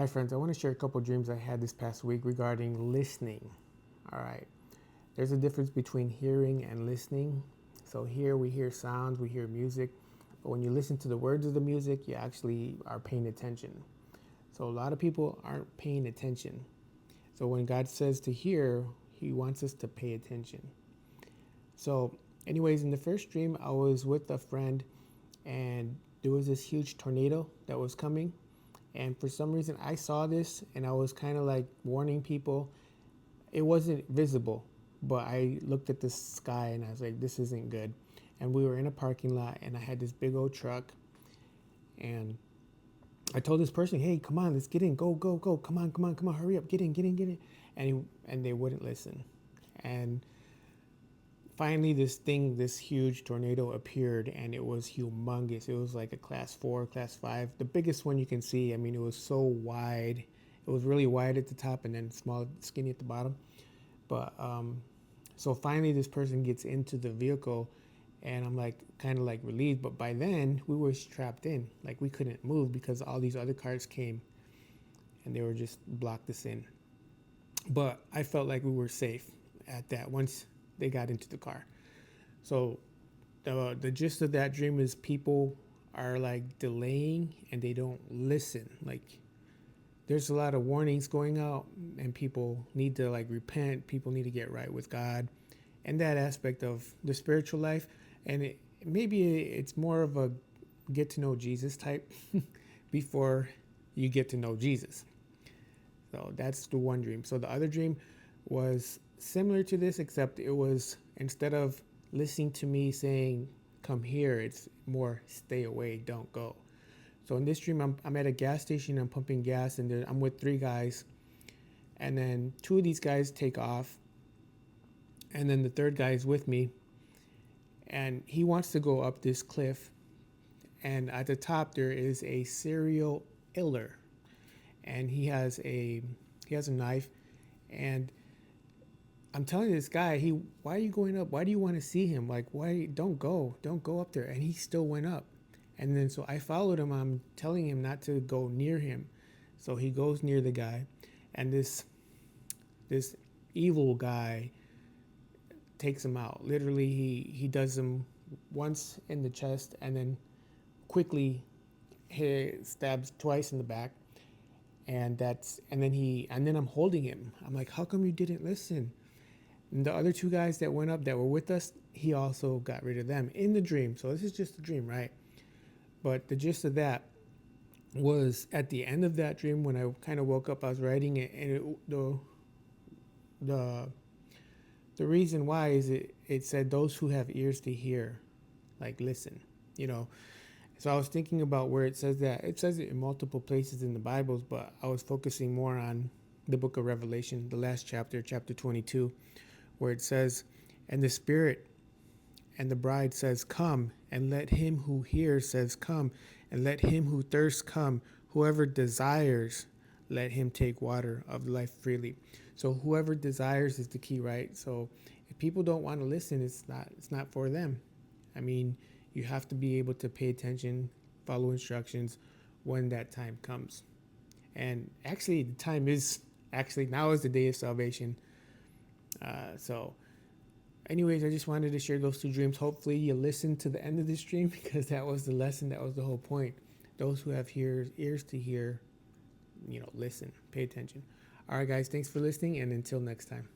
Hi, friends. I want to share a couple dreams I had this past week regarding listening. All right. There's a difference between hearing and listening. So, here we hear sounds, we hear music, but when you listen to the words of the music, you actually are paying attention. So, a lot of people aren't paying attention. So, when God says to hear, He wants us to pay attention. So, anyways, in the first dream, I was with a friend and there was this huge tornado that was coming. And for some reason, I saw this and I was kind of like warning people. It wasn't visible, but I looked at the sky and I was like, this isn't good. And we were in a parking lot and I had this big old truck. And I told this person, hey, come on, let's get in. Go, go, go. Come on, come on, come on. Hurry up. Get in, get in, get in. And they wouldn't listen. And finally this huge tornado appeared and it was humongous. It was like a class 4, class 5, the biggest one you can see. I mean, it was so wide. It was really wide at the top and then small, skinny at the bottom. But so finally this person gets into the vehicle and I'm like kind of like relieved, but by then we were trapped in, like we couldn't move because all these other cars came and they were just blocked us in. But I felt like we were safe at that once they got into the car. So the gist of that dream is people are like delaying and they don't listen. Like there's a lot of warnings going out and people need to like repent. People need to get right with God and that aspect of the spiritual life. And maybe it's more of a get to know Jesus type before you get to know Jesus. So that's the one dream. So the other dream was similar to this, except it was instead of listening to me saying, come here, it's more stay away, don't go. So in this dream, I'm at a gas station, I'm pumping gas, and I'm with 3 guys. And then 2 of these guys take off. And then the third guy is with me. And he wants to go up this cliff. And at the top, there is a serial killer. And he has a knife. And I'm telling this guy, why are you going up? Why do you want to see him? Like, why don't go up there? And he still went up. And then so I followed him. I'm telling him not to go near him. So he goes near the guy, and this evil guy takes him out. Literally, he does him once in the chest, and then quickly he stabs twice in the back. And then I'm holding him. I'm like, how come you didn't listen? And the other 2 guys that went up that were with us, he also got rid of them in the dream. So this is just a dream, right? But the gist of that was at the end of that dream when I kind of woke up, I was writing it, and the reason why is it said those who have ears to hear, like listen, you know. So I was thinking about where it says that. It says it in multiple places in the Bibles, but I was focusing more on the book of Revelation, the last chapter, chapter 22, where it says, and the Spirit and the bride says, come, and let him who hears says, come, and let him who thirsts come. Whoever desires, let him take water of life freely. So whoever desires is the key, right? So if people don't want to listen, it's not for them. I mean, you have to be able to pay attention, follow instructions when that time comes. And actually, the time is now is the day of salvation. So anyways, I just wanted to share those 2 dreams. Hopefully you listen to the end of this dream because that was the lesson. That was the whole point. Those who have ears to hear, listen, pay attention. All right, guys, thanks for listening. And until next time.